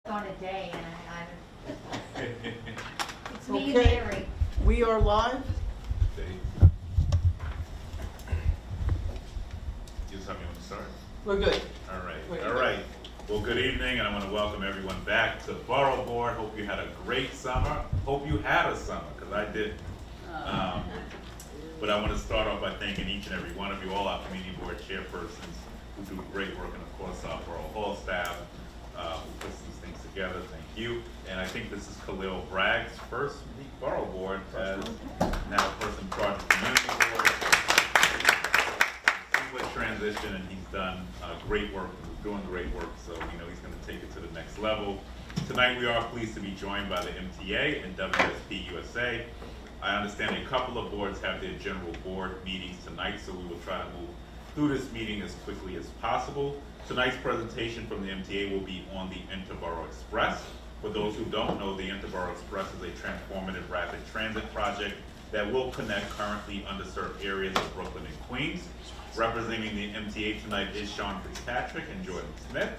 on a day, and it's me, Okay. Mary. We are live. You just have me on the start? We're good. All right. Well, good evening, and I want to welcome everyone back to Borough Board. Hope you had a great summer. Hope you had a summer, because I didn't. But I want to start off by thanking each and every one of you, all our community board chairpersons who do great work, and of course our Borough Hall staff who puts these things together. Thank you. And I think this is Khalil Bragg's first Borough Board as now person in charge of community board. Seamless transition, and he's done great work. He's doing great work, so we know he's going to take it to the next level. Tonight we are pleased to be joined by the MTA and WSP USA. I understand a couple of boards have their general board meetings tonight, so we will try to move through this meeting as quickly as possible. Tonight's presentation from the MTA will be on the Interborough Express. For those who don't know, the Interborough Express is a transformative rapid transit project that will connect currently underserved areas of Brooklyn and Queens. Representing the MTA tonight is Sean Fitzpatrick and Jordan Smith.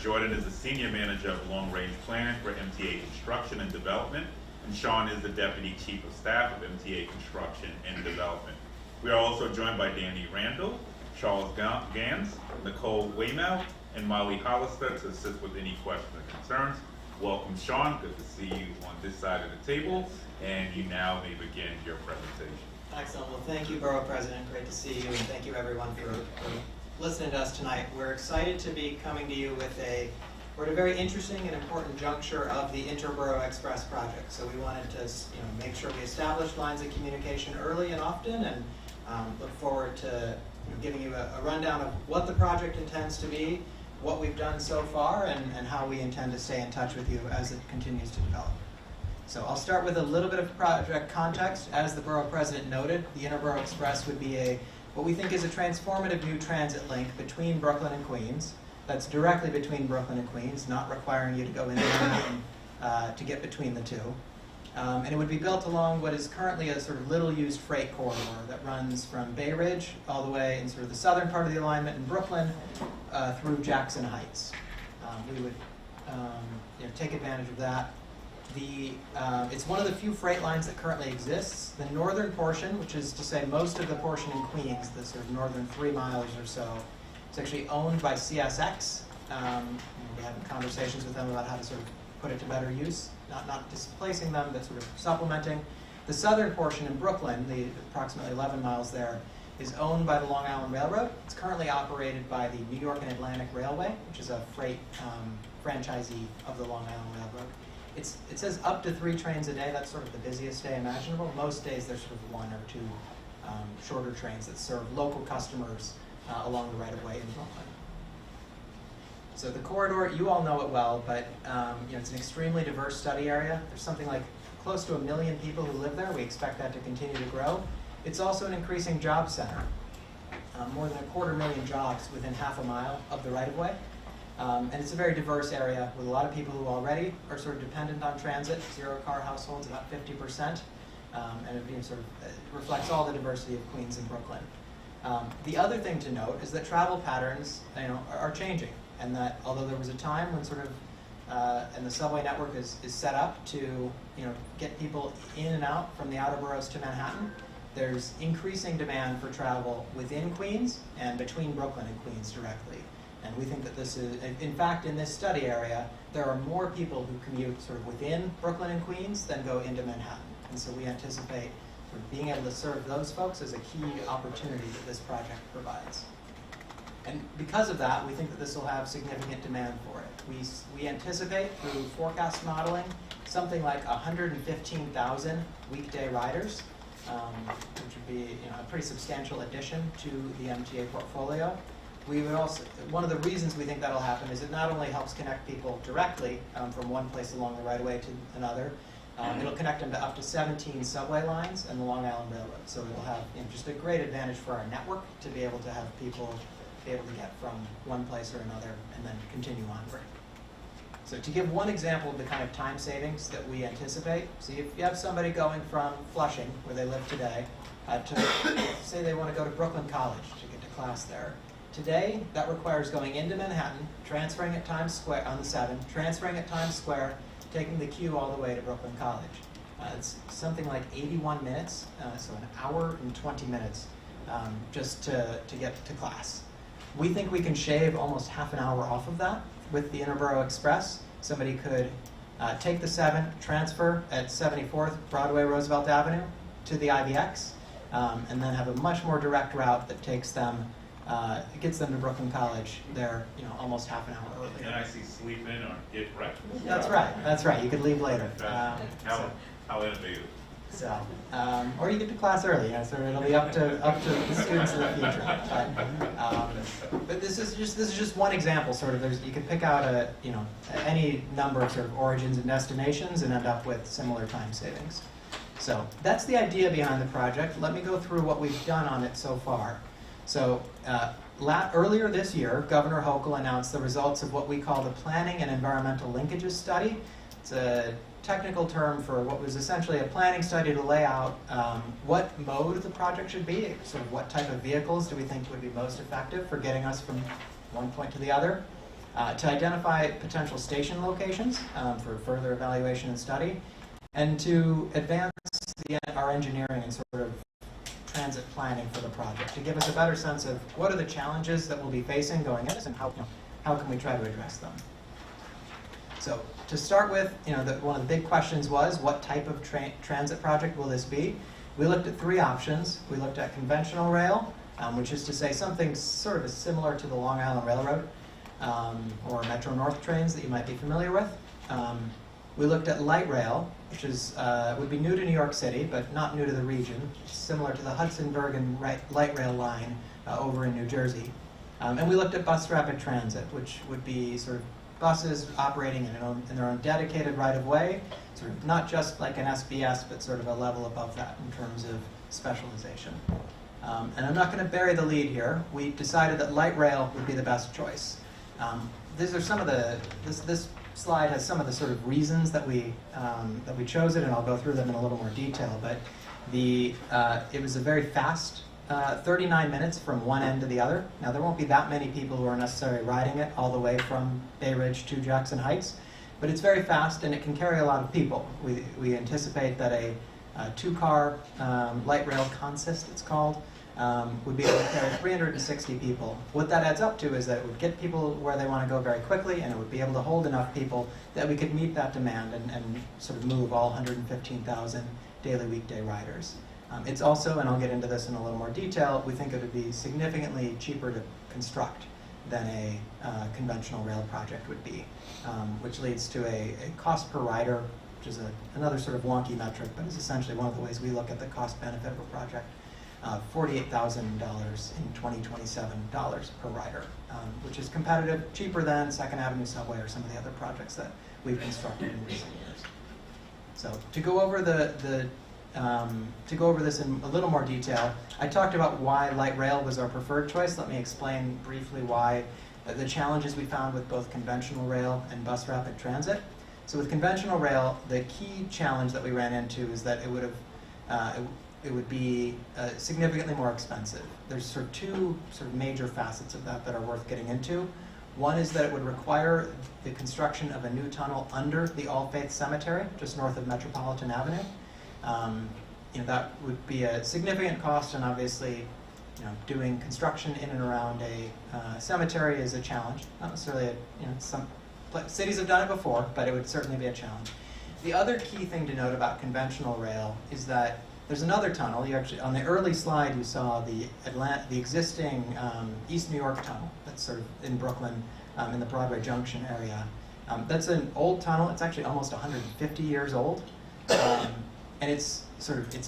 Jordan is the Senior Manager of Long Range Planning for MTA Construction and Development, and Sean is the Deputy Chief of Staff of MTA Construction and Development. We are also joined by Danny Randall, Charles Gans, Nicole Waymel, and Molly Hollister to assist with any questions or concerns. Welcome, Sean. Good to see you on this side of the table, and you now may begin your presentation. Excellent. Well, thank you, Borough President. Great to see you, and thank you, everyone, for listening to us tonight. We're excited to be coming to you with we're at a very interesting and important juncture of the Interborough Express project. So we wanted to, make sure we established lines of communication early and often, and look forward to giving you a rundown of what the project intends to be, what we've done so far, and how we intend to stay in touch with you as it continues to develop. So I'll start with a little bit of project context. As the Borough President noted, the Interborough Express would be what we think is a transformative new transit link between Brooklyn and Queens. That's directly between Brooklyn and Queens, not requiring you to go in to get between the two. And it would be built along what is currently a sort of little-used freight corridor that runs from Bay Ridge all the way in sort of the southern part of the alignment in Brooklyn through Jackson Heights. We would take advantage of that. It's one of the few freight lines that currently exists. The northern portion, which is to say most of the portion in Queens, the sort of northern 3 miles or so, is actually owned by CSX. We're having conversations with them about how to sort of put it to better use, not displacing them, but sort of supplementing. The southern portion in Brooklyn, the approximately 11 miles there, is owned by the Long Island Railroad. It's currently operated by the New York and Atlantic Railway, which is a freight franchisee of the Long Island Railroad. It says up to 3 trains a day. That's sort of the busiest day imaginable. Most days there's sort of 1 or 2 shorter trains that serve local customers along the right-of-way in Brooklyn. So the corridor, you all know it well, but it's an extremely diverse study area. There's something like close to 1 million people who live there. We expect that to continue to grow. It's also an increasing job center. More than 250,000 jobs within half a mile of the right-of-way. And it's a very diverse area with a lot of people who already are sort of dependent on transit, zero-car households, about 50%. And it sort of reflects all the diversity of Queens and Brooklyn. The other thing to note is that travel patterns are changing, and that although there was a time when sort of, and the subway network is set up to get people in and out from the outer boroughs to Manhattan, there's increasing demand for travel within Queens and between Brooklyn and Queens directly. And we think that this is, in fact, in this study area, there are more people who commute sort of within Brooklyn and Queens than go into Manhattan. And so we anticipate sort of being able to serve those folks as a key opportunity that this project provides. And because of that, we think that this will have significant demand for it. We anticipate through forecast modeling something like 115,000 weekday riders, which would be a pretty substantial addition to the MTA portfolio. We would also, one of the reasons we think that'll happen is it not only helps connect people directly from one place along the right-of-way to another, it'll connect them to up to 17 subway lines and the Long Island Railroad. So it'll have just a great advantage for our network to be able to have people be able to get from one place or another and then continue onward. So to give one example of the kind of time savings that we anticipate, so if you have somebody going from Flushing, where they live today, to say they want to go to Brooklyn College to get to class there, today, that requires going into Manhattan, transferring at Times Square on the 7, transferring at Times Square, taking the Q all the way to Brooklyn College. It's something like 81 minutes, so an hour and 20 minutes just to get to class. We think we can shave almost half an hour off of that with the Interborough Express. Somebody could take the 7, transfer at 74th Broadway Roosevelt Avenue to the IBX, and then have a much more direct route that takes them, gets them to Brooklyn College there, almost half an hour earlier. And I see sleep in or get breakfast. That's right. That's right. You could leave later. How innovative. So, or you get to class early. So it'll be up to the students in the future. But this is just one example. Sort of, you could pick out any number of sort of origins and destinations and end up with similar time savings. So that's the idea behind the project. Let me go through what we've done on it so far. So earlier this year, Governor Hochul announced the results of what we call the Planning and Environmental Linkages Study. It's a technical term for what was essentially a planning study to lay out what mode the project should be, sort of what type of vehicles do we think would be most effective for getting us from one point to the other, to identify potential station locations for further evaluation and study, and to advance our engineering and sort of transit planning for the project, to give us a better sense of what are the challenges that we'll be facing going into this and how can we try to address them. So to start with, one of the big questions was, what type of transit project will this be? We looked at 3 options. We looked at conventional rail, which is to say something sort of similar to the Long Island Railroad or Metro North trains that you might be familiar with. We looked at light rail, which is would be new to New York City, but not new to the region. It's similar to the Hudson-Bergen light rail line over in New Jersey. And we looked at bus rapid transit, which would be sort of buses operating in their own dedicated right-of-way, sort of not just like an SBS, but sort of a level above that in terms of specialization. And I'm not going to bury the lead here. We decided that light rail would be the best choice. These are some of this slide has some of the sort of reasons that we chose it, and I'll go through them in a little more detail. But it was a very fast 39 minutes from one end to the other. Now, there won't be that many people who are necessarily riding it all the way from Bay Ridge to Jackson Heights, but it's very fast and it can carry a lot of people. We anticipate that a 2-car light rail consist, it's called, would be able to carry 360 people. What that adds up to is that it would get people where they want to go very quickly, and it would be able to hold enough people that we could meet that demand and sort of move all 115,000 daily weekday riders. It's also, and I'll get into this in a little more detail, we think it would be significantly cheaper to construct than a conventional rail project would be, which leads to a cost per rider, which is another sort of wonky metric, but is essentially one of the ways we look at the cost benefit of a project. $48,000 in 2027 per rider, which is competitive, cheaper than 2nd Avenue Subway or some of the other projects that we've constructed in recent years. So to go over this in a little more detail, I talked about why light rail was our preferred choice. Let me explain briefly why the challenges we found with both conventional rail and bus rapid transit. So with conventional rail, the key challenge that we ran into is that it would be significantly more expensive. There's sort of 2 sort of major facets of that are worth getting into. One is that it would require the construction of a new tunnel under the All Faith Cemetery, just north of Metropolitan Avenue. That would be a significant cost, and obviously, doing construction in and around a cemetery is a challenge. Not necessarily, some cities have done it before, but it would certainly be a challenge. The other key thing to note about conventional rail is that there's another tunnel. You actually, on the early slide, you saw the existing East New York tunnel that's sort of in Brooklyn, in the Broadway Junction area. That's an old tunnel. It's actually almost 150 years old. And it's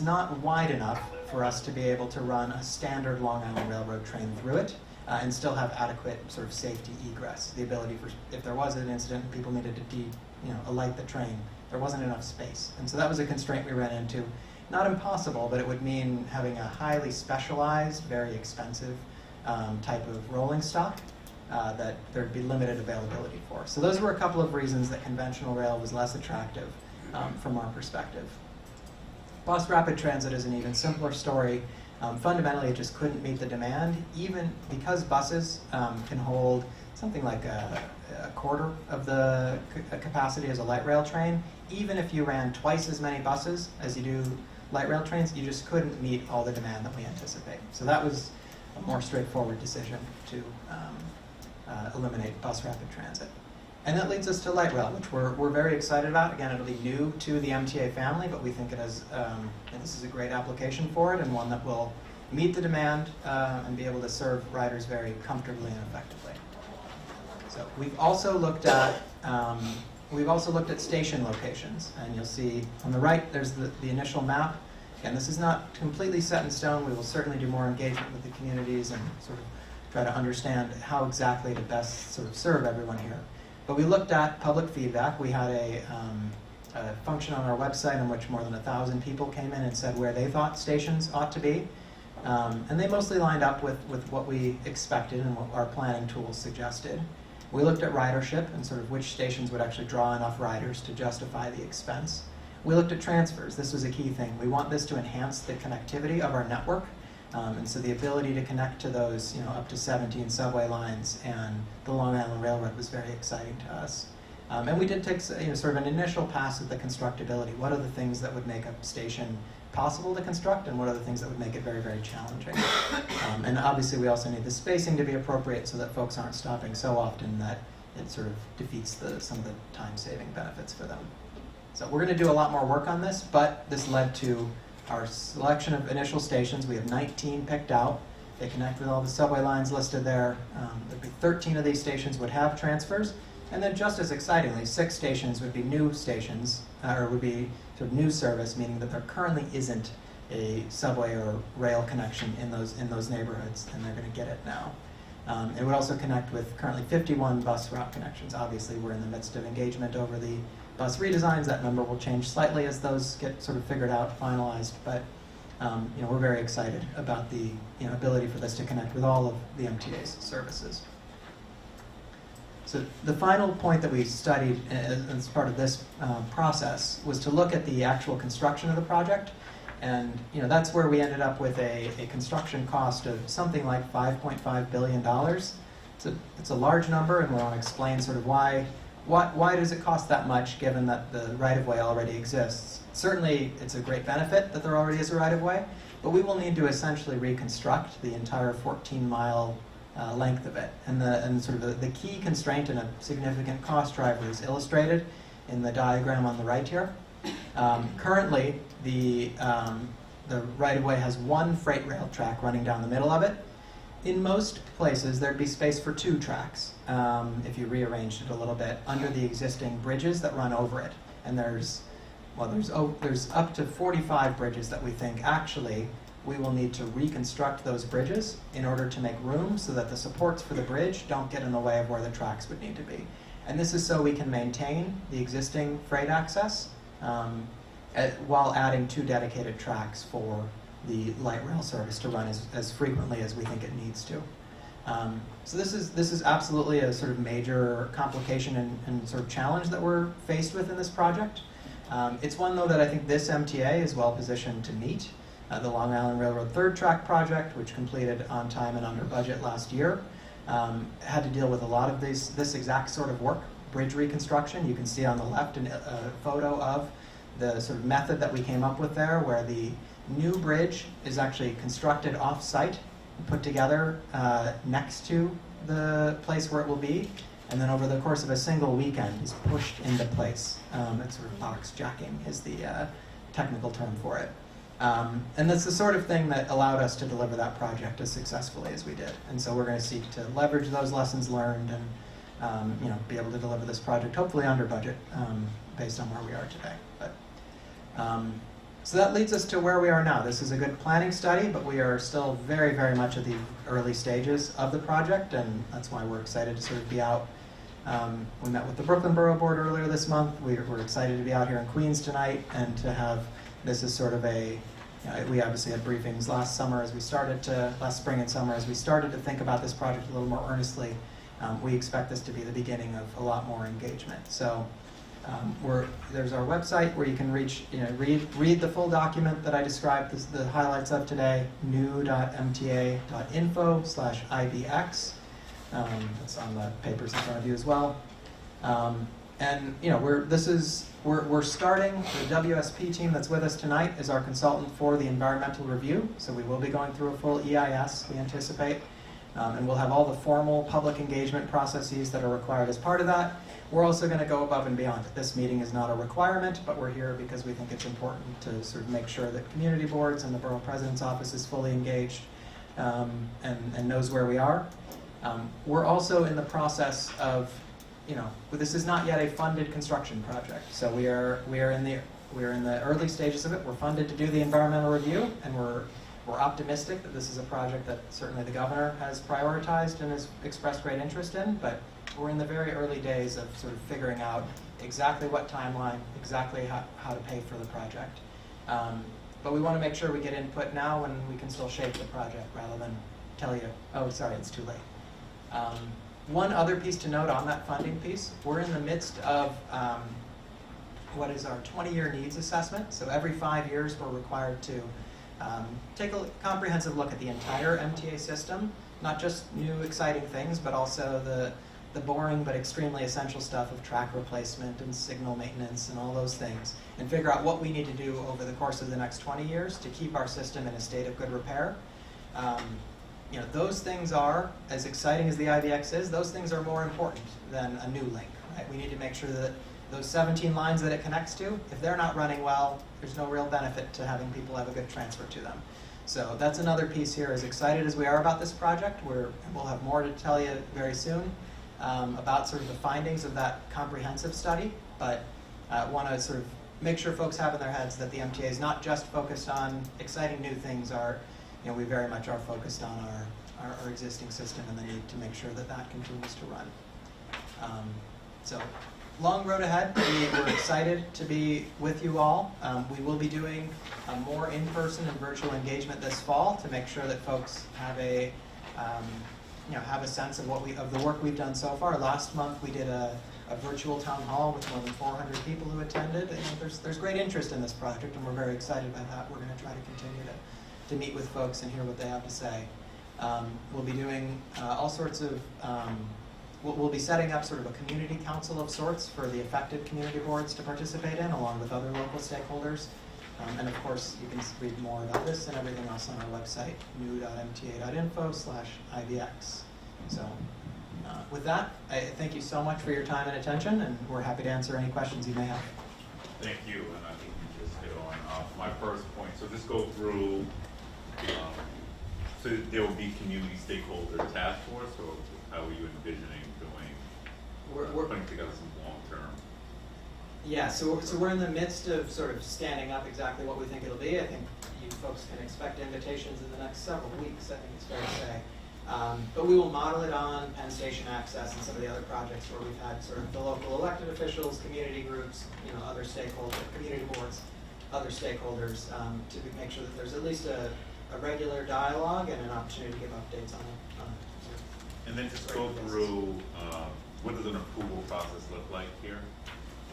not wide enough for us to be able to run a standard Long Island Railroad train through it and still have adequate sort of safety egress. The ability for, if there was an incident and people needed to alight the train, there wasn't enough space. And so that was a constraint we ran into. Not impossible, but it would mean having a highly specialized, very expensive type of rolling stock that there'd be limited availability for. So those were a couple of reasons that conventional rail was less attractive from our perspective. Bus rapid transit is an even simpler story. Fundamentally, it just couldn't meet the demand, even because buses can hold something like a quarter of the capacity as a light rail train. Even if you ran twice as many buses as you do light rail trains, you just couldn't meet all the demand that we anticipate. So that was a more straightforward decision to eliminate bus rapid transit. And that leads us to light rail, which we're very excited about. Again, it'll be new to the MTA family, but we think it has, this is a great application for it, and one that will meet the demand and be able to serve riders very comfortably and effectively. So we've also looked at station locations, and you'll see on the right there's the initial map. Again, this is not completely set in stone. We will certainly do more engagement with the communities and sort of try to understand how exactly to best sort of serve everyone here. But we looked at public feedback. We had a function on our website in which more than 1,000 people came in and said where they thought stations ought to be. And they mostly lined up with what we expected and what our planning tools suggested. We looked at ridership and sort of which stations would actually draw enough riders to justify the expense. We looked at transfers. This was a key thing. We want this to enhance the connectivity of our network. And so the ability to connect to those, up to 17 subway lines and the Long Island Railroad was very exciting to us. And we did take sort of an initial pass at the constructability. What are the things that would make a station possible to construct, and what are the things that would make it very, very challenging? And obviously we also need the spacing to be appropriate so that folks aren't stopping so often that it sort of defeats some of the time-saving benefits for them. So we're going to do a lot more work on this, but this led to our selection of initial stations. We have 19 picked out. They connect with all the subway lines listed there. There'd be 13 of these stations would have transfers. And then just as excitingly, 6 stations would be new stations, or would be sort of new service, meaning that there currently isn't a subway or rail connection in those neighborhoods, and they're going to get it now. It would also connect with currently 51 bus route connections. Obviously, we're in the midst of engagement over the bus redesigns. That number will change slightly as those get sort of figured out, finalized, but we're very excited about the ability for this to connect with all of the MTA's services. So the final point that we studied as part of this process was to look at the actual construction of the project. And that's where we ended up with a construction cost of something like $5.5 billion. It's a large number, and we want to explain sort of why does it cost that much given that the right-of-way already exists. Certainly it's a great benefit that there already is a right-of-way, but we will need to essentially reconstruct the entire 14-mile length of it. And sort of the key constraint and a significant cost driver is illustrated in the diagram on the right here. Currently, the right-of-way has one freight rail track running down the middle of it. In most places, there'd be space for 2 tracks if you rearranged it a little bit under the existing bridges that run over it. And there's up to 45 bridges that we think actually we will need to reconstruct those bridges in order to make room so that the supports for the bridge don't get in the way of where the tracks would need to be. And this is so we can maintain the existing freight access while adding 2 dedicated tracks for the light rail service to run as frequently as we think it needs to. So this is absolutely a sort of major complication and sort of challenge that we're faced with in this project. It's one, though, that I think this MTA is well positioned to meet. The Long Island Railroad third track project, which completed on time and under budget last year, had to deal with a lot of this exact sort of work, bridge reconstruction. You can see on the left a photo of the sort of method that we came up with there, where the new bridge is actually constructed off-site, put together next to the place where it will be, and then over the course of a single weekend is pushed into place. It's sort of box jacking is the technical term for it. And that's the sort of thing that allowed us to deliver that project as successfully as we did. And so we're going to seek to leverage those lessons learned and be able to deliver this project hopefully under budget based on where we are today. But so that leads us to where we are now. This is a good planning study, but we are still very, very much at the early stages of the project, and that's why we're excited to sort of be out. We met with the Brooklyn Borough Board earlier this month. We're excited to be out here in Queens tonight and to have this as sort of we obviously had briefings last spring and summer, as we started to think about this project a little more earnestly. We expect this to be the beginning of a lot more engagement. So There's our website where you can read the full document that I described, the highlights of today, new.mta.info/IBX. That's on the papers in front of you as well. And we're starting. The WSP team that's with us tonight is our consultant for the environmental review. So we will be going through a full EIS, we anticipate. And we'll have all the formal public engagement processes that are required as part of that. We're also going to go above and beyond. This meeting is not a requirement, but we're here because we think it's important to sort of make sure that community boards and the Borough President's Office is fully engaged and knows where we are. We're also in the process of, this is not yet a funded construction project. So we're in the early stages of it. We're funded to do the environmental review, and we're optimistic that this is a project that certainly the governor has prioritized and has expressed great interest in, but we're in the very early days of sort of figuring out exactly what timeline, exactly how to pay for the project. But we want to make sure we get input now when we can still shape the project rather than tell you, oh, sorry, it's too late. One other piece to note on that funding piece, we're in the midst of what is our 20-year needs assessment. So every 5 years we're required to take a comprehensive look at the entire MTA system, not just new exciting things, but also the boring but extremely essential stuff of track replacement and signal maintenance and all those things, and figure out what we need to do over the course of the next 20 years to keep our system in a state of good repair. Those things are, as exciting as the IBX is, those things are more important than a new link. Right? We need to make sure that those 17 lines that it connects to, if they're not running well, there's no real benefit to having people have a good transfer to them. So that's another piece here. As excited as we are about this project, we'll have more to tell you very soon about sort of the findings of that comprehensive study, but want to sort of make sure folks have in their heads that the MTA is not just focused on exciting new things. We very much are focused on our existing system and the need to make sure that that continues to run. So long road ahead. We're excited to be with you all. We will be doing more in-person and virtual engagement this fall to make sure that folks have a sense of the work we've done so far. Last month we did a virtual town hall with more than 400 people who attended. There's great interest in this project, and we're very excited by that. We're going to try to continue to meet with folks and hear what they have to say. We'll be doing all sorts of. We'll be setting up sort of a community council of sorts for the affected community boards to participate in, along with other local stakeholders. And of course, you can read more about this and everything else on our website, new.mta.info/IBX. So with that, I thank you so much for your time and attention, and we're happy to answer any questions you may have. Thank you, and I think you just hit on my first point. So just go through, so there will be community stakeholder task force, or how are you envisioning we're putting together some long-term? Yeah, so we're in the midst of sort of standing up exactly what we think it'll be. I think you folks can expect invitations in the next several weeks, I think it's fair to say. But we will model it on Penn Station Access and some of the other projects where we've had sort of the local elected officials, community groups, other stakeholders, community boards, other stakeholders, to make sure that there's at least a regular dialogue and an opportunity to give updates on it. And then just go through, what does an approval process look like here?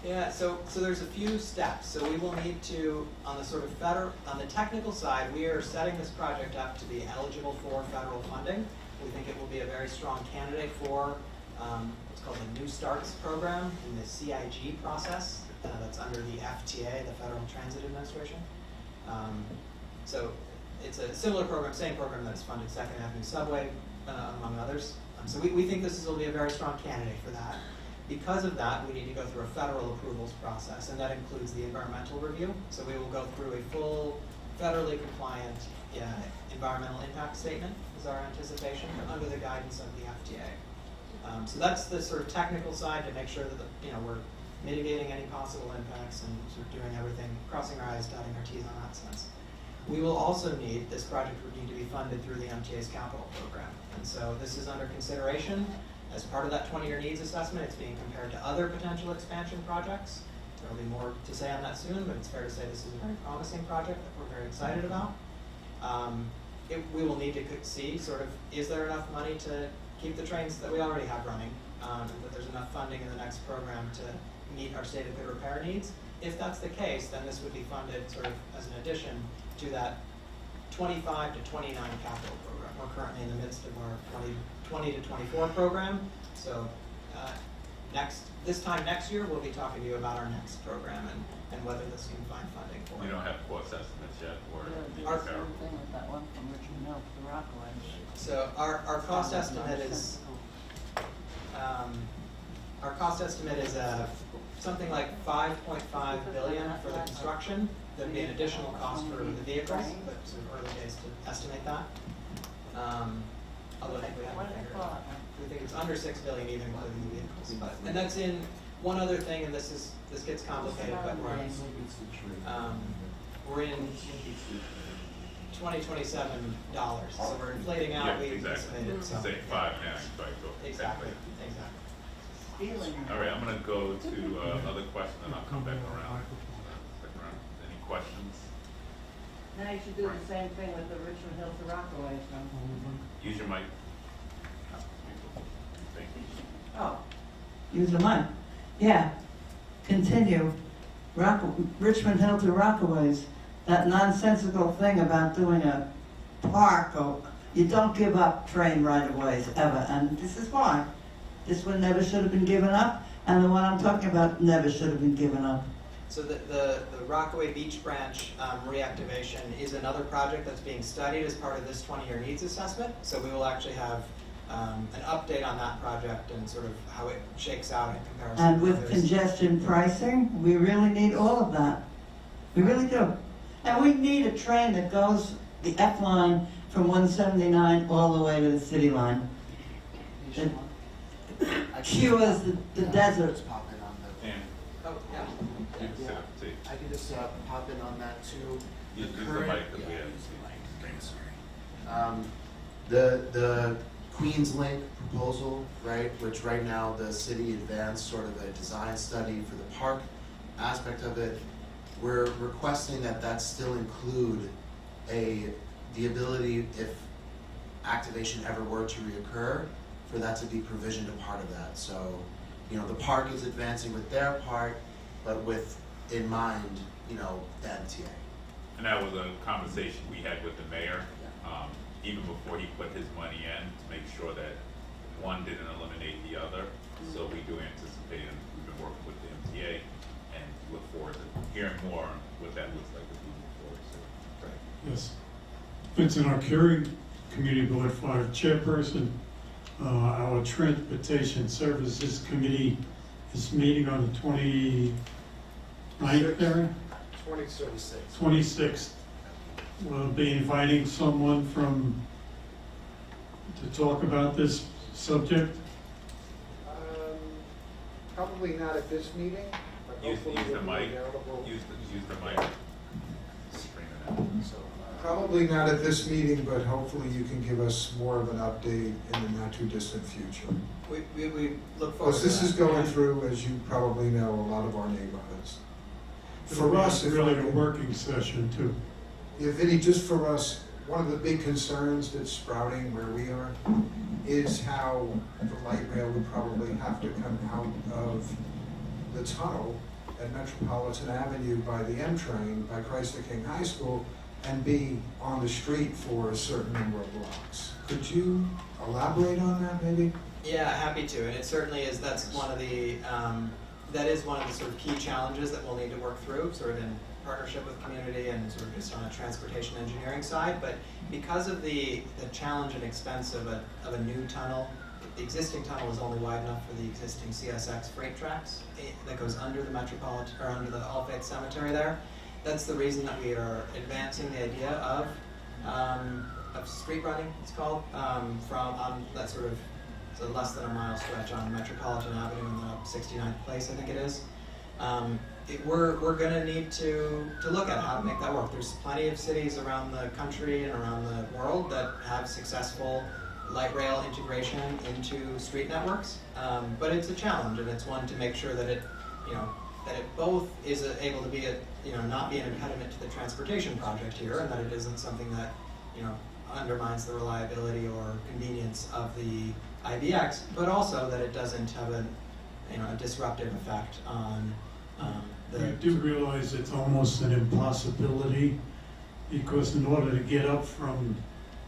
Yeah, so there's a few steps. So we will need to, on the sort of on the technical side, we are setting this project up to be eligible for federal funding. We think it will be a very strong candidate for what's called the New Starts program in the CIG process. That's under the FTA, the Federal Transit Administration. So it's a similar program, same program that's funded Second Avenue Subway, among others. So we think this will be a very strong candidate for that. Because of that, we need to go through a federal approvals process, and that includes the environmental review. So we will go through a full federally compliant environmental impact statement is our anticipation under the guidance of the FTA. So that's the sort of technical side to make sure that we're mitigating any possible impacts and sort of doing everything, crossing our I's, dotting our T's on that sense. We will also need, this project would need to be funded through the MTA's capital program. And so this is under consideration. As part of that 20-year needs assessment, it's being compared to other potential expansion projects. There will be more to say on that soon, but it's fair to say this is a very promising project that we're very excited about. We will need to see sort of, is there enough money to keep the trains that we already have running, and that there's enough funding in the next program to meet our stated good repair needs. If that's the case, then this would be funded sort of as an addition to that 25 to 29 capital program. We're currently in the midst of our 20 to 24 program. So this time next year, we'll be talking to you about our next program and whether this can find funding for it. We don't have cost estimates yet, or Yeah, the same thing with that one from Richmond Hill to the Rockaway. So our cost estimate is something like $5.5 billion for the construction. There'd be an additional cost for the vehicles, but it's early days to estimate that. Although I think we haven't figured it out. We think it's under $6 billion even including the vehicles. And that's in one other thing, and this gets complicated, but we're in 2027 dollars, so we're inflating out. Yeah, We exactly. anticipated Say something. 5 now, you probably go. Exactly. All right, I'm gonna go to other questions, and I'll come back around. Any questions? Now you should do the same thing with the Richmond Hill to Rockaway from. Use your mic. Thank you. Oh. Use the mic. Yeah, continue. Richmond Hill to Rockaways, that nonsensical thing about doing a park, or you don't give up train right-of-ways ever, and this is why. This one never should have been given up, and the one I'm talking about never should have been given up. So the Rockaway Beach Branch reactivation is another project that's being studied as part of this 20-year needs assessment. So we will actually have an update on that project and sort of how it shakes out in comparison And to with others. congestion pricing, we really need all of that. We really do. And we need a train that goes the F line from 179 all the way to the city line. It cures the desert. Just pop in on the. And Oh, yeah. you can sit up too. I can just pop in on that too. Use the current- mic that we have. The Queens Link proposal, right, which right now the city advanced sort of a design study for the park aspect of it. We're requesting that still include the ability, if activation ever were to reoccur, for that to be provisioned a part of that. So, the park is advancing with their part, but with in mind, the MTA. And that was a conversation we had with the mayor, even before he put his money in, to make sure that one didn't eliminate the other. So we do anticipate, and we've been working with the MTA, and look forward to hearing more on what that looks like as we move forward. So, right. Yes. Vincent Arcuri, Community Board 5 Chairperson. Our Transportation Services Committee is meeting on the 29th, Barry? 26th. We'll be inviting someone to talk about this subject. Probably not at this meeting, but Use hopefully the we'll be mic. available. Use the mic. Scream it out. Probably not at this meeting, but hopefully you can give us more of an update in the not too distant future. We look forward Because to this that. is going through, as you probably know, a lot of our neighborhoods. It'll For be us, if I really a can- working session too. Yeah, Vinny, just for us, one of the big concerns that's sprouting where we are is how the light rail would probably have to come out of the tunnel at Metropolitan Avenue by the M train, by Christ the King High School, and be on the street for a certain number of blocks. Could you elaborate on that maybe? Yeah, happy to, and it certainly is. That's one of the that is one of the sort of key challenges that we'll need to work through, sort of in partnership with community and sort of just on a transportation engineering side. But because of the challenge and expense of a new tunnel, the existing tunnel is only wide enough for the existing CSX freight tracks that goes under the Metropolitan or under the All Faith Cemetery there. That's the reason that we are advancing the idea of street running, it's called, from on that sort of it's a less than a mile stretch on Metropolitan Avenue in the 69th place, I think it is. We're going to need to look at how to make that work. There's plenty of cities around the country and around the world that have successful light rail integration into street networks, but it's a challenge, and it's one to make sure that it both is able to be not be an impediment to the transportation project here, and that it isn't something that undermines the reliability or convenience of the IBX, but also that it doesn't have a disruptive effect on the. I do realize it's almost an impossibility, because in order to get up from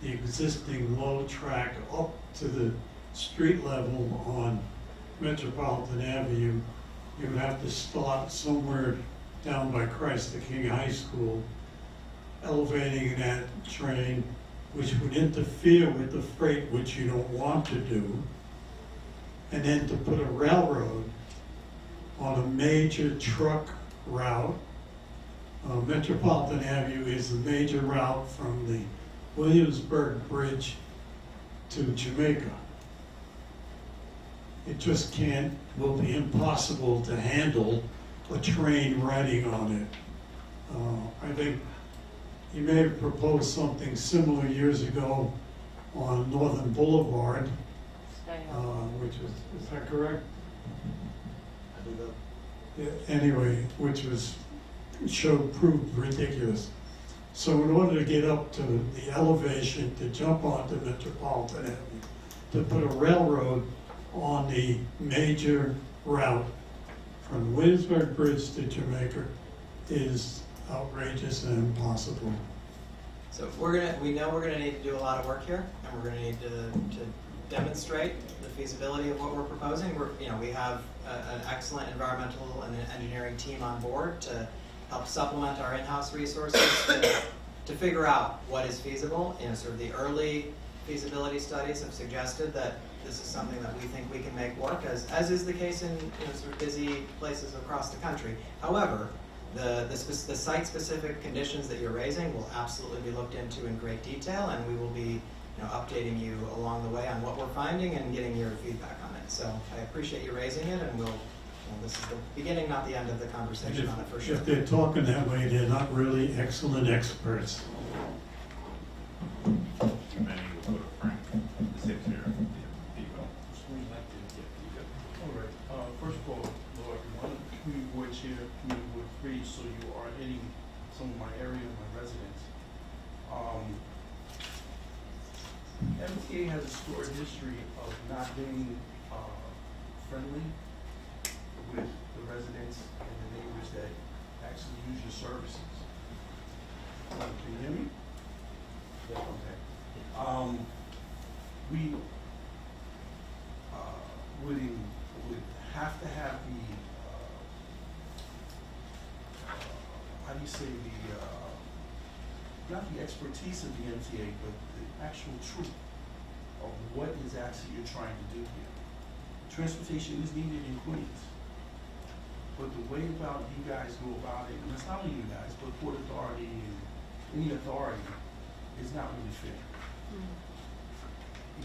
the existing low track up to the street level on Metropolitan Avenue, you would have to start somewhere down by Christ the King High School, elevating that train, which would interfere with the freight, which you don't want to do, and then to put a railroad on a major truck route. Metropolitan Avenue is the major route from the Williamsburg Bridge to Jamaica. It just will be impossible to handle a train riding on it. I think you may have proposed something similar years ago on Northern Boulevard, which is that correct? I believe Yeah, anyway, which proved ridiculous. So in order to get up to the elevation to jump onto Metropolitan Avenue, to put a railroad on the major route from Williamsburg Bridge to Jamaica is outrageous and impossible. So we know we're gonna need to do a lot of work here, and we're gonna need to demonstrate the feasibility of what we're proposing. We have an excellent environmental and engineering team on board to help supplement our in-house resources to figure out what is feasible. Sort of the early feasibility studies have suggested that this is something that we think we can make work, as is the case in sort of busy places across the country. However, the site-specific conditions that you're raising will absolutely be looked into in great detail, and we will be updating you along the way on what we're finding and getting your feedback on it. So I appreciate you raising it, and this is the beginning, not the end of the conversation on it for sure. If they're talking that way, they're not really excellent experts. Many will go to Frank, the secretary of the Depot. All right. First of all, hello everyone. Community Board Chair, Community Board 3, so you are hitting some of my area, my residents. MTA has a storied history of not being friendly with the residents and the neighbors that actually use your services. Can you hear me? Yeah, okay. We would have to have the, how do you say, not the expertise of the MTA, but the actual truth of what is actually you're trying to do here. Transportation is needed in Queens, but the way about you guys go about it, and it's not only you guys, but Port Authority and any authority, is not really fair.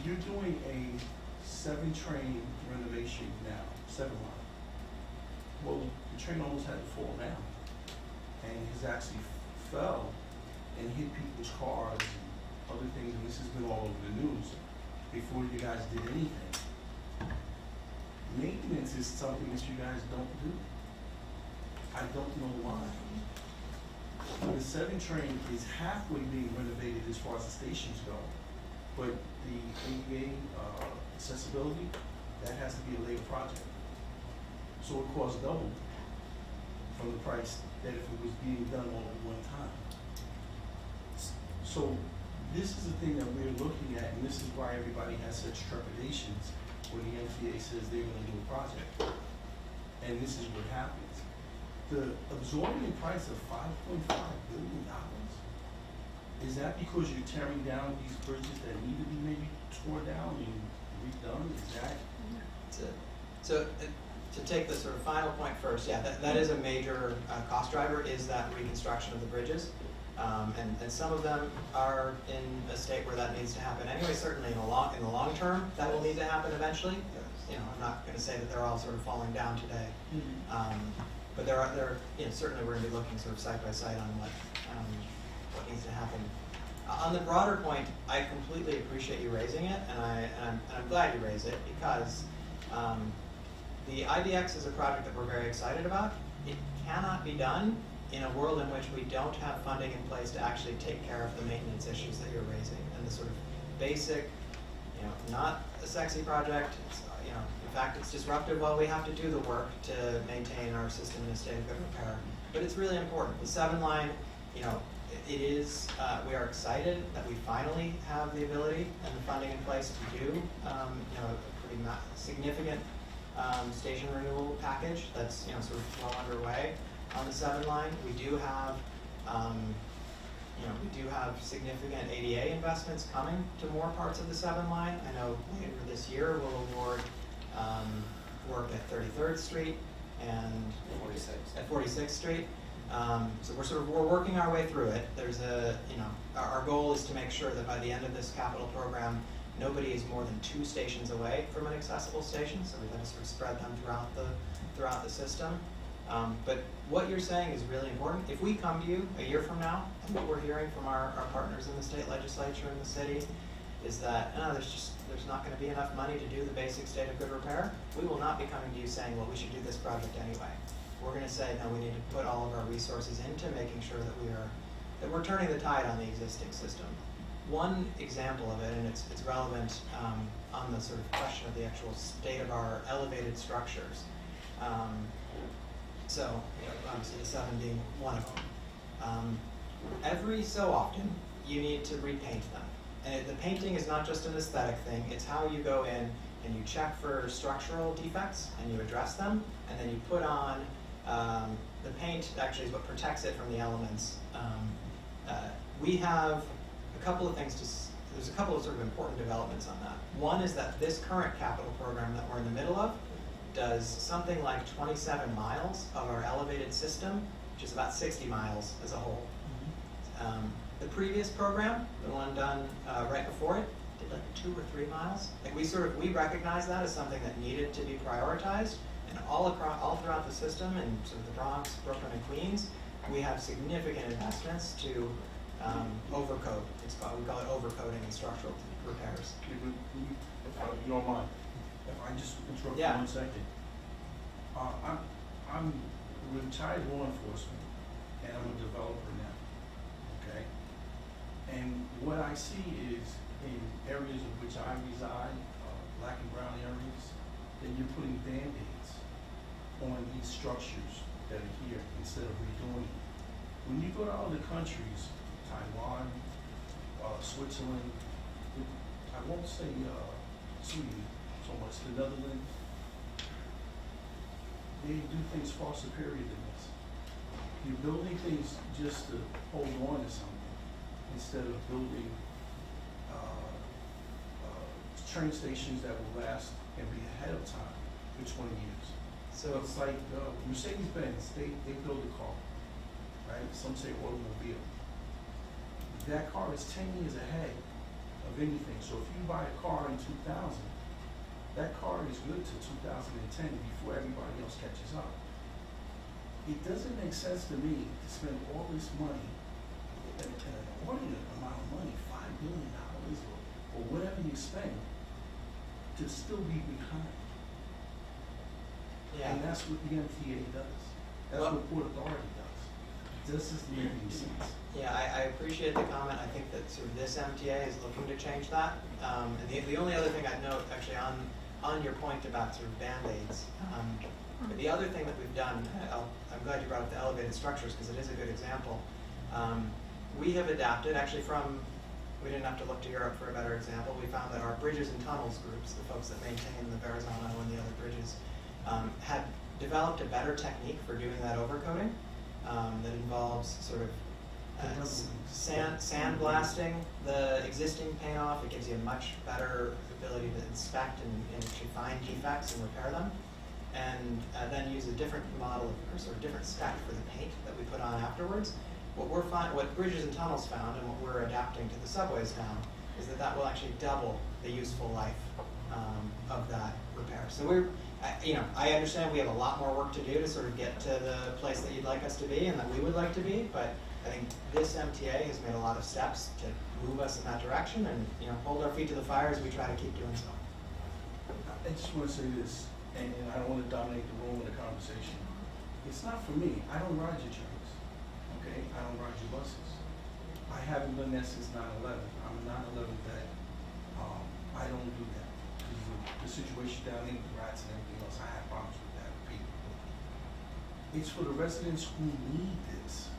You're doing a 7-train renovation now, 7-line. Well, the train almost had to fall down, and has actually fell and hit people's cars and other things, and this has been all over the news before you guys did anything. Maintenance is something that you guys don't do. I don't know why. The 7 train is halfway being renovated as far as the stations go, but the ADA accessibility, that has to be a later project. So it costs double from the price that if it was being done all at one time. So this is the thing that we're looking at, and this is why everybody has such trepidations when the MTA says they're going to do a project. And this is what happens. The absorbent price of $5.5 billion, is that because you're tearing down these bridges that need to be maybe torn down and redone? Is that? So to take the sort of final point first, yeah, that is a major cost driver, is that reconstruction of the bridges. And some of them are in a state where that needs to happen anyway. Certainly in the long term, that will need to happen eventually. I'm not going to say that they're all sort of falling down today, but certainly we're going to be looking sort of side by side on what needs to happen. On the broader point, I completely appreciate you raising it, and I'm glad you raised it, because the IDX is a project that we're very excited about. It cannot be done in a world in which we don't have funding in place to actually take care of the maintenance issues that you're raising, and the sort of basic, not a sexy project. It's, in fact, it's disruptive while we have to do the work to maintain our system in a state of good repair. But it's really important. The 7 line, it is, we are excited that we finally have the ability and the funding in place to do, a pretty significant station renewal package that's, sort of well underway on the 7 line. We do have, significant ADA investments coming to more parts of the 7 line. I know later this year we'll award work at 33rd Street and 46th Street. So we're working our way through it. There's our goal is to make sure that by the end of this capital program, nobody is more than 2 stations away from an accessible station. So we're going to sort of spread them throughout the system. But what you're saying is really important. If we come to you a year from now, and what we're hearing from our partners in the state legislature and the city is that there's not going to be enough money to do the basic state of good repair, we will not be coming to you saying, well, we should do this project anyway. We're going to say, no, we need to put all of our resources into making sure that we're turning the tide on the existing system. One example of it, and it's relevant on the sort of question of the actual state of our elevated structures. So, obviously the 7 being one of them. Every so often, you need to repaint them. And the painting is not just an aesthetic thing, it's how you go in and you check for structural defects and you address them, and then you put on, the paint actually is what protects it from the elements. We have a couple of things there's a couple of sort of important developments on that. One is that this current capital program that we're in the middle of does something like 27 miles of our elevated system, which is about 60 miles as a whole. The previous program, the one done right before it, did like 2 or 3 miles. Like we recognize that as something that needed to be prioritized, and all throughout the system, in sort of the Bronx, Brooklyn, and Queens, we have significant investments to overcoat. We call it overcoating and structural repairs. If you don't mind, if I just interrupt Yeah. for 1 second. I'm retired law enforcement, and I'm a developer now, okay? And what I see is in areas in which I reside, black and brown areas, that you're putting Band-Aids on these structures that are here instead of redoing it. When you go to other countries, Taiwan, Switzerland, I won't say Sweden so much, the Netherlands, they do things far superior than this. You're building things just to hold on to something instead of building train stations that will last and be ahead of time for 20 years. So it's like Mercedes-Benz, they build a car, right? Some say automobile. That car is 10 years ahead of anything. So if you buy a car in 2000, that car is good to 2010 before everybody else catches up. It doesn't make sense to me to spend all this money, an inordinate amount of money, $5 billion or whatever you spend, to still be behind. Yeah. And that's what the MTA does. That's what Port Authority does. This is the making sense. Yeah, I appreciate the comment. I think that sort of this MTA is looking to change that. And the only other thing I'd note, actually, on your point about sort of Band-Aids, the other thing that we've done, I'm glad you brought up the elevated structures because it is a good example. We have adapted, actually we didn't have to look to Europe for a better example. We found that our bridges and tunnels groups, the folks that maintain the Verrazano and the other bridges, had developed a better technique for doing that overcoating that involves sort of sand blasting the existing paint off. It gives you a much better ability to inspect and actually find defects and repair them. And then use a different model or sort of different spec for the paint that we put on afterwards. What Bridges and Tunnels found and what we're adapting to the subways now is that will actually double the useful life of that repair. So I understand we have a lot more work to do to sort of get to the place that you'd like us to be and that we would like to be, but I think this MTA has made a lot of steps to move us in that direction and hold our feet to the fire as we try to keep doing so. I just want to say this, and I don't want to dominate the room in the conversation. It's not for me. I don't ride your trains, okay? I don't ride your buses. I haven't done that since 9/11. I'm a 9/11 vet. I don't do that. down there with rats and everything else. I have problems with that, people. It's for the residents who need this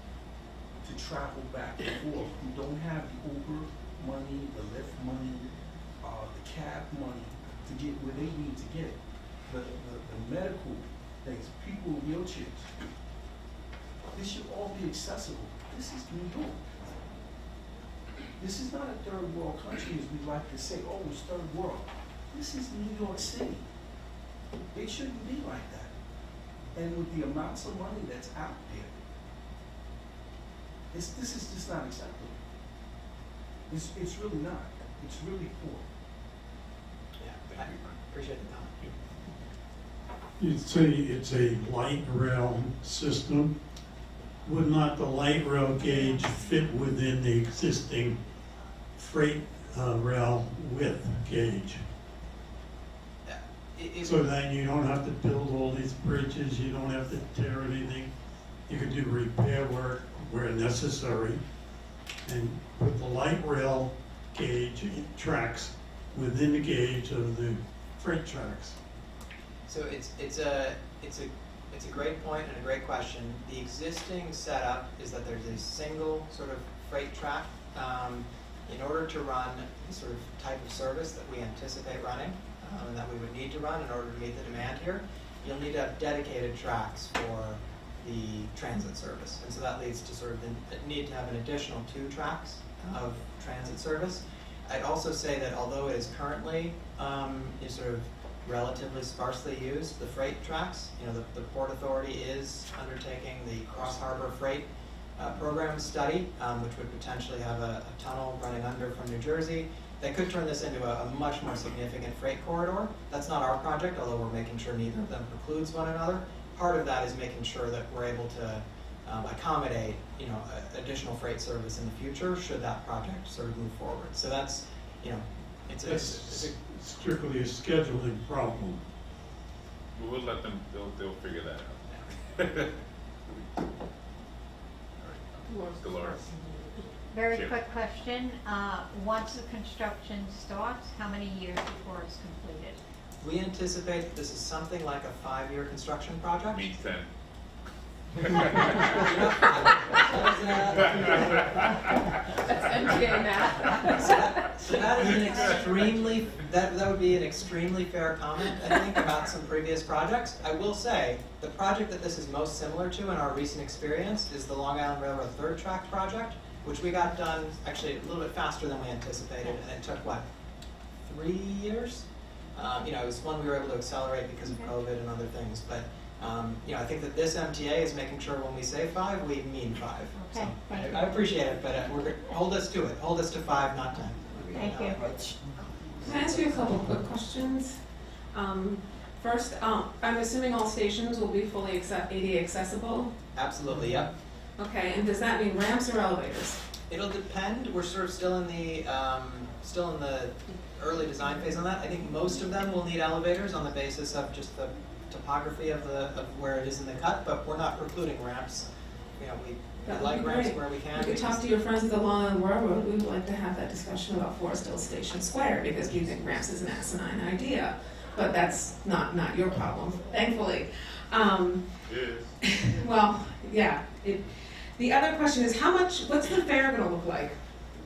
to travel back and forth, who don't have the Uber money, the Lyft money, the cab money to get where they need to get. The medical things, people in wheelchairs. This should all be accessible. This is New York. This is not a third world country as we like to say, oh, it's third world. This is New York City. It shouldn't be like that. And with the amounts of money that's out there, this is just not acceptable. It's really not. It's really poor. Yeah, I appreciate the comment. You'd say it's a light rail system. Would not the light rail gauge fit within the existing freight rail width gauge? So that you don't have to build all these bridges, you don't have to tear anything. You could do repair work where necessary and put the light rail gauge tracks within the gauge of the freight tracks. So it's a great point and a great question. The existing setup is that there's a single sort of freight track. In order to run the sort of type of service that we anticipate running, and that we would need to run in order to meet the demand here, you'll need to have dedicated tracks for the transit service. And so that leads to sort of the need to have an additional 2 tracks of transit service. I'd also say that although it is currently is sort of relatively sparsely used, the freight tracks, the Port Authority is undertaking the Cross Harbor Freight program study, which would potentially have a tunnel running under from New Jersey that could turn this into a much more significant freight corridor. That's not our project, although we're making sure neither of them precludes one another. Part of that is making sure that we're able to accommodate, additional freight service in the future should that project sort of move forward. So that's, it's strictly a scheduling problem. We'll let them, they'll figure that out. All right. Dolores. Very Sure. quick question. Once the construction starts, how many years before it's completed? We anticipate that this is something like a 5-year construction project. Means 10. That's MTA math. So that is an extremely, that would be an extremely fair comment, I think, about some previous projects. I will say, the project that this is most similar to in our recent experience is the Long Island Railroad third track project, which we got done actually a little bit faster than we anticipated, and it took, 3 years? It was one we were able to accelerate because of COVID and other things, but I think that this MTA is making sure when we say 5, we mean 5. Okay, So thank you. I appreciate it, but hold us to it. Hold us to 5, not 10. Thank you. Can I ask you a couple quick questions? First, I'm assuming all stations will be fully ADA accessible? Absolutely, yep. Okay, and does that mean ramps or elevators? It'll depend. We're sort of still in the early design phase on that. I think most of them will need elevators on the basis of just the topography of where it is in the cut, but we're not precluding ramps. We That would like be ramps great. where we can. You could talk to your friends at the Long Island Railroad. We would like to have that discussion about Forest Hill Station Square because we think ramps is an asinine idea, but that's not your problem, thankfully. Yes. Well, yeah. The other question is what's the fare going to look like?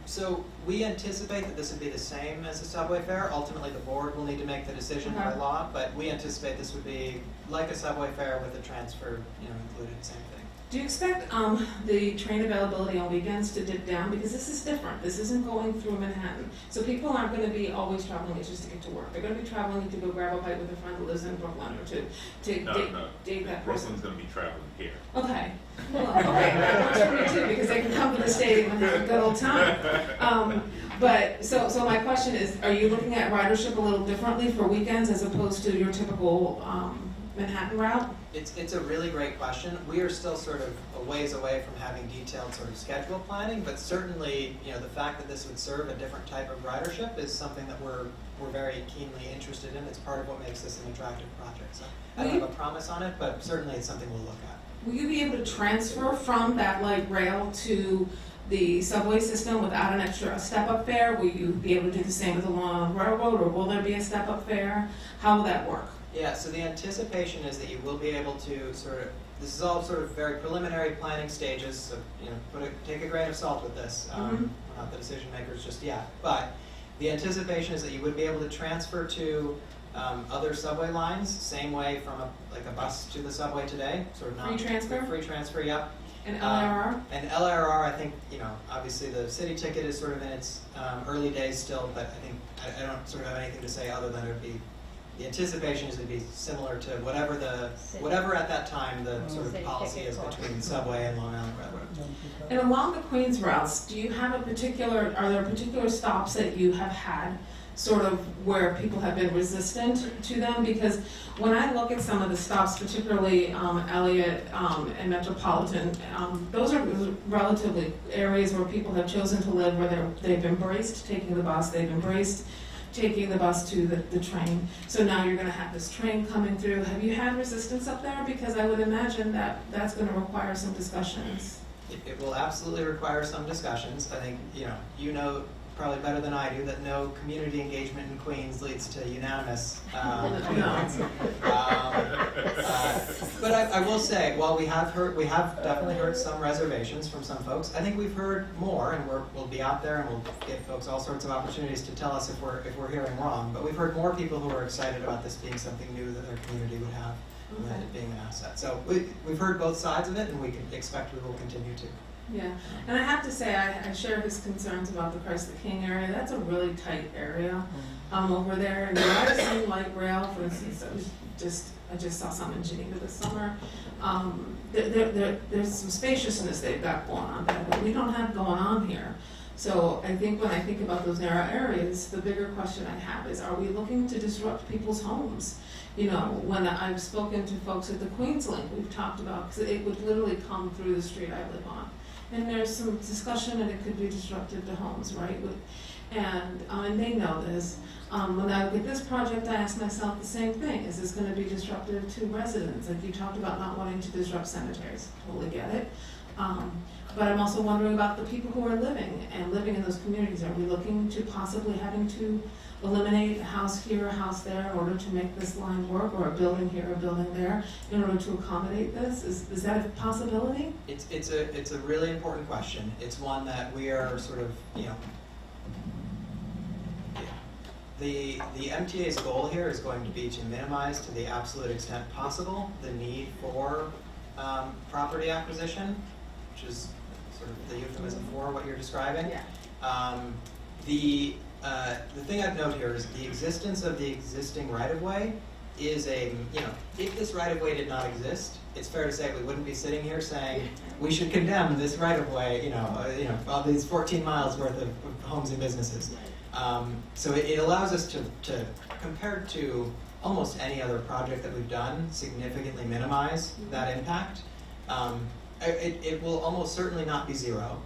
So we anticipate that this would be the same as a subway fare. Ultimately, the board will need to make the decision by law, but we anticipate this would be like a subway fare with a transfer, included, same thing. Do you expect the train availability on weekends to dip down? Because this is different. This isn't going through Manhattan. So people aren't going to be always traveling it just to get to work. They're going to be traveling to go grab a bite with a friend who lives in Brooklyn or to date that person. Brooklyn's going to be traveling here. Okay. Well, okay, that works for me too, because they can come to the stadium and have a good old time. But so my question is, are you looking at ridership a little differently for weekends as opposed to your typical Manhattan route? It's a really great question. We are still sort of a ways away from having detailed sort of schedule planning, but certainly, you know, the fact that this would serve a different type of ridership is something that we're very keenly interested in. It's part of what makes this an attractive project. So I don't have a promise on it, but certainly it's something we'll look at. Will you be able to transfer from that light rail to the subway system without an extra step-up fare? Will you be able to do the same with the Long Railroad, or will there be a step-up fare? How will that work? Yeah, so the anticipation is that you will be able to sort of, this is all sort of very preliminary planning stages, so, you know, take a grain of salt with this. We're not the decision makers just yet, but the anticipation is that you would be able to transfer to other subway lines, same way from like a bus to the subway today, sort of not. Free transfer? Free transfer, yep. And LRR? And LRR, I think, you know, obviously the city ticket is sort of in its early days still, but I think, I don't sort of have anything to say other than it would be, the anticipation is to be similar to whatever at that time the sort of City policy ticket is cost. between Subway and Long Island Railroad. And along the Queens routes, do you have are there particular stops that you have had sort of where people have been resistant to them? Because when I look at some of the stops, particularly Elliott and Metropolitan, those are relatively areas where people have chosen to live, where they've embraced taking the bus, they've embraced taking the bus to the train. So now you're going to have this train coming through. Have you had resistance up there? Because I would imagine that that's going to require some discussions. It will absolutely require some discussions. I think, you know probably better than I do that no community engagement in Queens leads to unanimous viewpoints. But I will say, while we have definitely heard some reservations from some folks, I think we've heard more, and we'll be out there and we'll give folks all sorts of opportunities to tell us if we're hearing wrong. But we've heard more people who are excited about this being something new that their community would have, and it being an asset. So we've heard both sides of it, and we can expect we will continue to. Yeah, and I have to say, I share his concerns about the Christ the King area. That's a really tight area over there. And I've seen light rail, for instance. I just saw some in Geneva this summer. There's some spaciousness they've got going on there that we don't have going on here. So I think when I think about those narrow areas, the bigger question I have is, are we looking to disrupt people's homes? You know, when I've spoken to folks at the Queens Link, we've talked about, because it would literally come through the street I live on. And there's some discussion that it could be disruptive to homes, right? And they know this. When I look at this project, I ask myself the same thing. Is this going to be disruptive to residents? Like you talked about not wanting to disrupt cemeteries. Totally get it. But I'm also wondering about the people who are living in those communities. Are we looking to possibly having to eliminate a house here, a house there in order to make this line work, or a building here, a building there, in order to accommodate this? Is that a possibility? It's a really important question. It's one that we are sort of, the MTA's goal here is going to be to minimize to the absolute extent possible the need for property acquisition, which is sort of the euphemism for what you're describing. Yeah. The thing I'd note here is the existence of the existing right-of-way is if this right-of-way did not exist, it's fair to say we wouldn't be sitting here saying we should condemn this right-of-way, all these 14 miles worth of homes and businesses. So it allows us to, compared to almost any other project that we've done, significantly minimize that impact. It will almost certainly not be zero,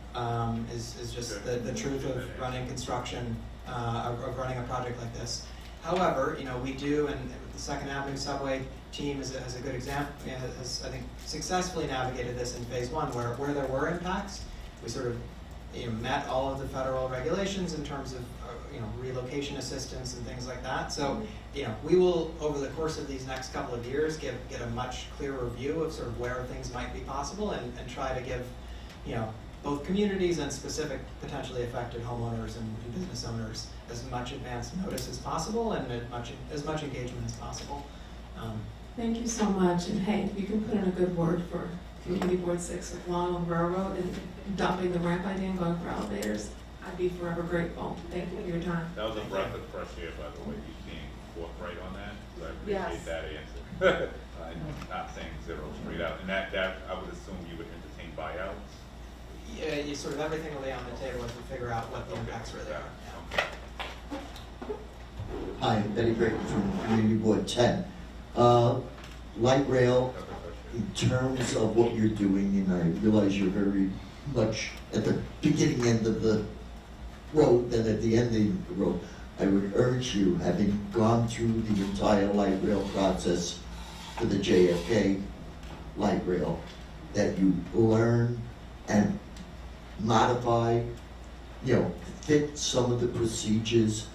is just the truth of running construction, of running a project like this. However, we do, and the Second Avenue Subway team is a good example, has, I think, successfully navigated this in phase one, where there were impacts. We sort of met all of the federal regulations in terms of relocation assistance and things like that. So we will, over the course of these next couple of years, get a much clearer view of sort of where things might be possible, and try to give both communities and specific potentially affected homeowners and business owners as much advance notice as possible and as much engagement as possible. Thank you so much. And hey, you can put in a good word for Community Board 6 with Long Island Railroad and dumping the ramp idea and going for elevators. I'd be forever grateful. Thank you for your time. That was a breath of fresh air, by the way, you being forthright on that. So I appreciate Yes. that answer. Not saying zero straight out. And that I would assume you would entertain buyouts. Yeah, sort of everything will be on the table as we figure out what the impacts really are. Hi, Betty Brayton from Community Board 10. light rail, in terms of what you're doing, and I realize you're very much at the beginning end of the road than at the end of the road, I would urge you, having gone through the entire light rail process for the JFK light rail, that you learn and modify, fit some of the procedures,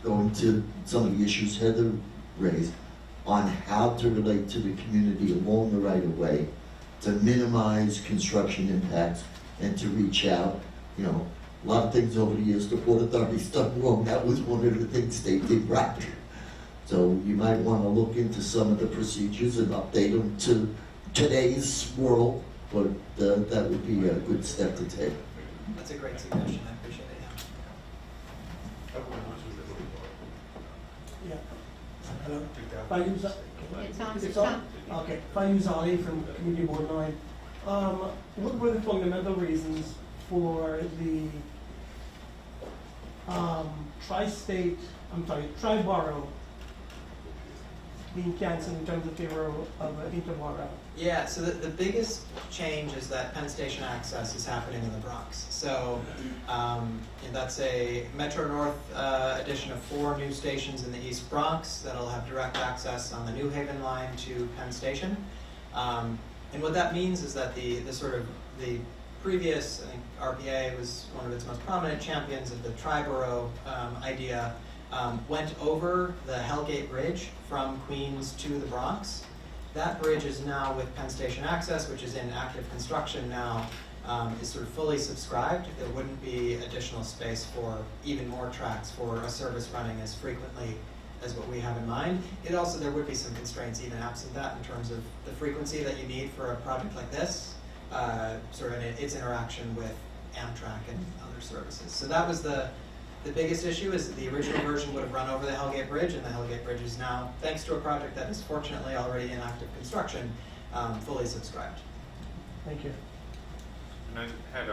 going to some of the issues Heather raised, on how to relate to the community along the right of way, to minimize construction impacts, and to reach out. A lot of things over the years the Port Authority's done wrong. That was one of the things they did right. So you might want to look into some of the procedures and update them to today's world, but that would be a good step to take. That's a great suggestion, I appreciate it, Yeah. Hello. If I use It's on. Okay. If I use Ali from Community Board 9, what were the fundamental reasons for the tri-borough being canceled in terms of favor of Interborough? Yeah, so the biggest change is that Penn Station access is happening in the Bronx. So and that's a Metro North addition of 4 new stations in the East Bronx that'll have direct access on the New Haven line to Penn Station. And what that means is that the previous, I think RPA was one of its most prominent champions of the tri-borough idea, went over the Hellgate Bridge from Queens to the Bronx. That bridge is now, with Penn Station access, which is in active construction now, is sort of fully subscribed. There wouldn't be additional space for even more tracks for a service running as frequently as what we have in mind. There would be some constraints even absent that in terms of the frequency that you need for a project like this, sort of its interaction with Amtrak and other services. So that was the biggest issue, is that the original version would have run over the Hellgate Bridge, and the Hellgate Bridge is now, thanks to a project that is fortunately already in active construction, fully subscribed. Thank you. And I had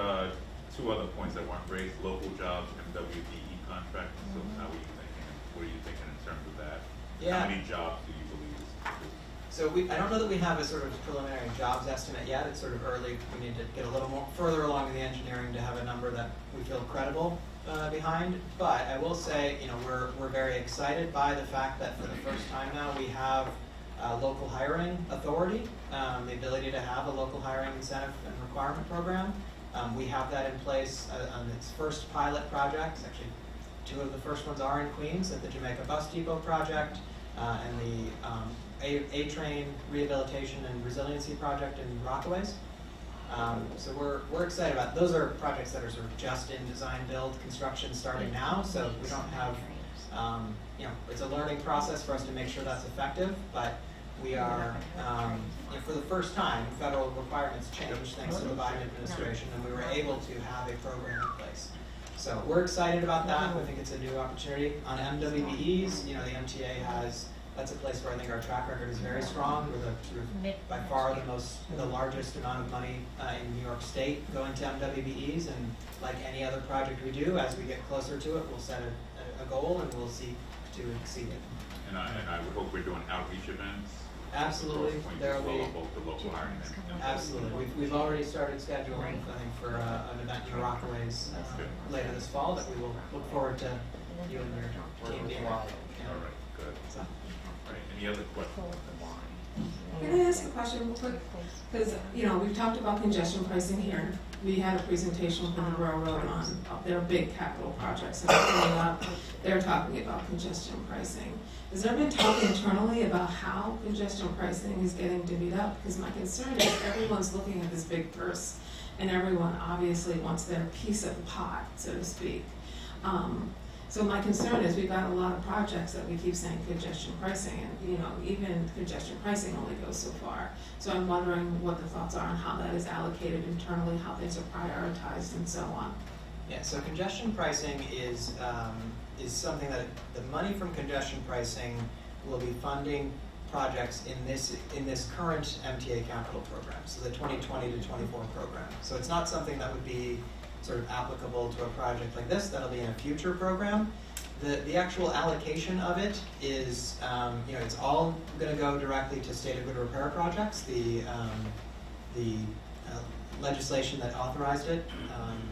2 other points that weren't raised: local jobs and WDE contract. So how are you thinking? What are you thinking in terms of that? Yeah. How many jobs do you believe is? So I don't know that we have a sort of preliminary jobs estimate yet. It's sort of early. We need to get a little more further along in the engineering to have a number that we feel credible behind. But I will say, we're very excited by the fact that for the first time now we have a local hiring authority, the ability to have a local hiring incentive and requirement program. We have that in place on its first pilot project. Actually, 2 of the first ones are in Queens at the Jamaica Bus Depot project and the A-Train Rehabilitation and Resiliency Project in Rockaways. So we're excited about it. Those are projects that are sort of just in design, build, construction starting now. So we don't have, it's a learning process for us to make sure that's effective. But we are, for the first time, federal requirements changed thanks to the Biden administration, and we were able to have a program in place. So we're excited about that. We think it's a new opportunity. On MWBEs, the MTA has. That's a place where I think our track record is very strong. We're the sort of by far the largest amount of money in New York State going to MWBEs, and like any other project we do, as we get closer to it, we'll set a goal and we'll seek to exceed it. And I would hope we're doing outreach events. Absolutely, there will be. Both the local hiring and Absolutely, we've already started scheduling, I think, for an event in Rockaways later this fall that we will look forward to you and your team being on. all right, good. So. All right, any other questions? Can I ask a question real quick? Because, we've talked about congestion pricing here. We had a presentation from the railroad on their big capital projects that are coming up. They're talking about congestion pricing. Has there been talk internally about how congestion pricing is getting divvied up? Because my concern is everyone's looking at this big purse, and everyone obviously wants their piece of the pot, so to speak. So my concern is we've got a lot of projects that we keep saying congestion pricing, and even congestion pricing only goes so far. So I'm wondering what the thoughts are on how that is allocated internally, how things are prioritized, and so on. Yeah, so congestion pricing is something that the money from congestion pricing will be funding projects in this current MTA capital program, so the 2020 to 24 program. So it's not something that would be sort of applicable to a project like this. That'll be in a future program. The actual allocation of it is, it's all going to go directly to state of good repair projects. The legislation that authorized it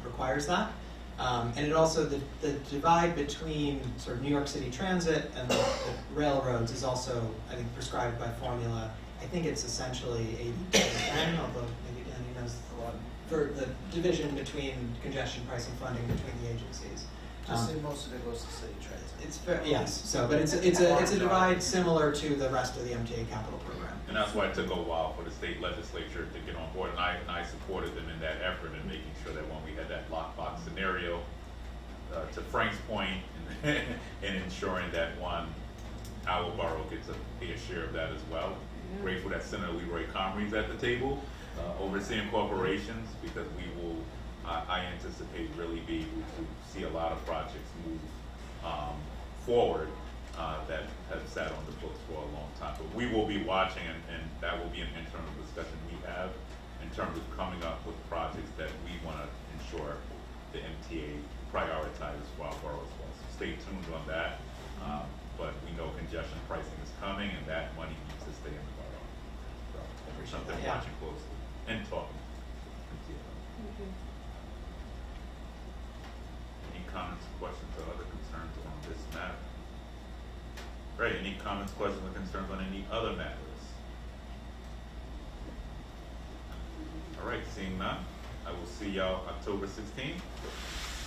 requires that. And it also, the divide between sort of New York City Transit and the railroads is also, I think, prescribed by formula. I think it's essentially 80-10, although maybe Danny knows a lot, for the division between congestion pricing funding between the agencies. Just say most of it goes to city transit. It's fair, yes. So, but it's a divide similar to the rest of the MTA capital program. And that's why it took a while for the state legislature to get on board, and I supported them in that effort in making sure that when we had that lockbox scenario, to Frank's point, in ensuring that our borough gets a share of that as well. Yeah. Grateful that Senator Leroy Comrie's at the table, overseeing corporations, because we will, I anticipate really be able to see a lot of projects move forward that have sat on the books for a long time. But we will be watching, and that will be an internal discussion we have in terms of coming up with projects that we want to ensure the MTA prioritizes for our borough as well. So stay tuned on that. But we know congestion pricing is coming, and that money needs to stay in the borough. So something we're watching closely and talking. Any comments, questions, or other concerns on this matter? Great. Any comments, questions, or concerns on any other matters? All right. Seeing none, I will see y'all October 16th.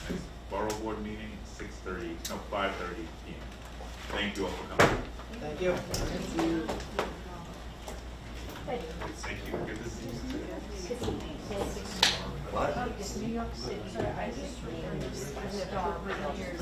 Next Borough Board meeting, 5:30 p.m. Thank you all for coming. Thank you. Thank you. Good to see you. What? New York City, I just lived on years.